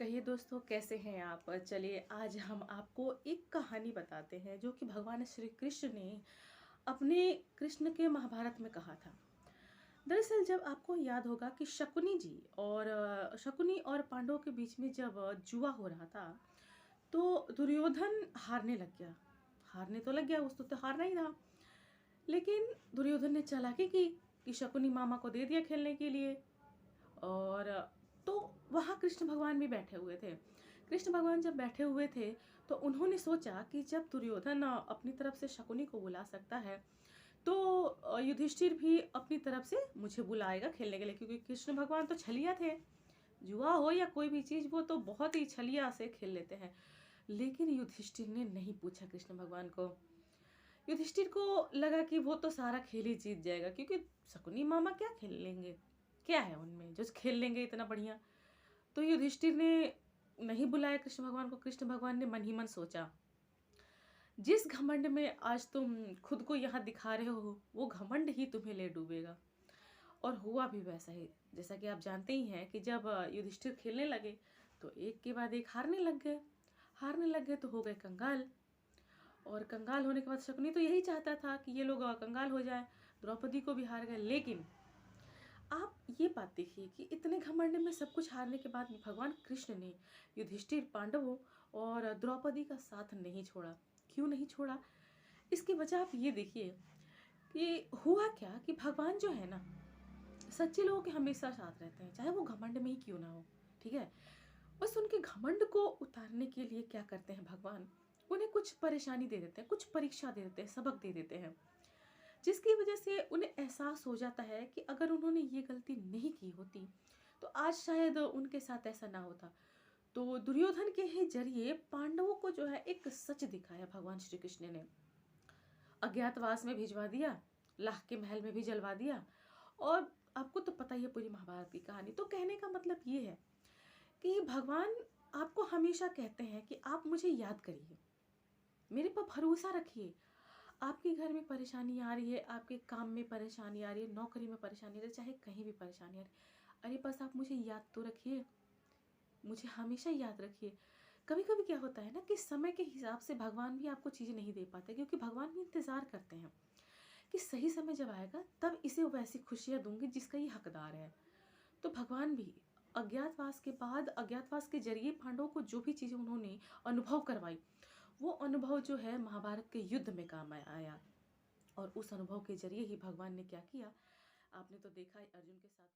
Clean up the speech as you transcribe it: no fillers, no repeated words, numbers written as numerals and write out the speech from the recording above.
कहिए दोस्तों, कैसे हैं आप? चलिए आज हम आपको एक कहानी बताते हैं जो कि भगवान श्री कृष्ण ने अपने कृष्ण के महाभारत में कहा था। दरअसल जब आपको याद होगा कि शकुनी और पांडवों के बीच में जब जुआ हो रहा था, तो दुर्योधन हारने लग गया। हारने तो लग गया, उसको तो हारना ही था। लेकिन दुर्योधन ने चालाकी की कि शकुनी मामा को दे दिया खेलने के लिए। और तो वहाँ कृष्ण भगवान भी बैठे हुए थे। कृष्ण भगवान जब बैठे हुए थे, तो उन्होंने सोचा कि जब दुर्योधन अपनी तरफ से शकुनी को बुला सकता है, तो युधिष्ठिर भी अपनी तरफ से मुझे बुलाएगा खेलने के लिए, क्योंकि कृष्ण भगवान तो छलिया थे। जुआ हो या कोई भी चीज़, वो तो बहुत ही छलिया से खेल लेते हैं। लेकिन युधिष्ठिर ने नहीं पूछा कृष्ण भगवान को। युधिष्ठिर को लगा कि वो तो सारा खेल ही जीत जाएगा, क्योंकि शकुनी मामा क्या खेल लेंगे, क्या है उनमें जो खेल लेंगे इतना बढ़िया। तो युधिष्ठिर ने नहीं बुलाया कृष्ण भगवान को। कृष्ण भगवान ने मन ही मन सोचा, जिस घमंड में आज तुम खुद को यहाँ दिखा रहे हो, वो घमंड ही तुम्हें ले डूबेगा। और हुआ भी वैसा ही। जैसा कि आप जानते ही हैं कि जब युधिष्ठिर खेलने लगे, तो एक के बाद एक हारने लग गए। हारने लग गए तो हो गए कंगाल। और कंगाल होने के बाद शकुनी तो यही चाहता था कि ये लोग कंगाल हो जाए। द्रौपदी को भी हार गए। लेकिन आप ये बात देखिए कि इतने घमंड में सब कुछ हारने के बाद भगवान कृष्ण ने युधिष्ठिर, पांडवों और द्रौपदी का साथ नहीं छोड़ा। क्यों नहीं छोड़ा? इसकी वजह आप ये देखिए कि हुआ क्या कि भगवान जो है ना, सच्चे लोगों के हमेशा साथ रहते हैं, चाहे वो घमंड में ही क्यों ना हो। ठीक है। बस उनके घमंड को उतारने के लिए क्या करते हैं भगवान, उन्हें कुछ परेशानी दे देते हैं, कुछ परीक्षा दे देते हैं, सबक दे देते हैं, जिसकी वजह से उन्हें एहसास हो जाता है कि अगर उन्होंने ये गलती नहीं की होती, तो आज शायद उनके साथ ऐसा ना होता। तो दुर्योधन के ही जरिए पांडवों को जो है एक सच दिखाया भगवान श्री कृष्ण ने। अज्ञातवास में भिजवा दिया, लाह के महल में भी जलवा दिया। और आपको तो पता ही है पूरी महाभारत की कहानी। तो कहने का मतलब ये है कि भगवान आपको हमेशा कहते हैं कि आप मुझे याद करिए, मेरे पर भरोसा रखिए। आपके घर में परेशानी आ रही है, आपके काम में परेशानी आ रही है, नौकरी में परेशानी आ रही है, चाहे कहीं भी परेशानी आ रही है, अरे बस आप मुझे याद तो रखिए, मुझे हमेशा याद रखिए। कभी कभी क्या होता है ना कि समय के हिसाब से भगवान भी आपको चीज़ें नहीं दे पाते, क्योंकि भगवान भी इंतज़ार करते हैं कि सही समय जब आएगा तब इसे वैसी खुशियाँ दूंगी जिसका ये हकदार है। तो भगवान भी अज्ञातवास के बाद, अज्ञातवास के जरिए पांडवों को जो भी चीज़ें उन्होंने अनुभव करवाई, वो अनुभव जो है महाभारत के युद्ध में काम आया। और उस अनुभव के जरिए ही भगवान ने क्या किया, आपने तो देखा है अर्जुन के साथ।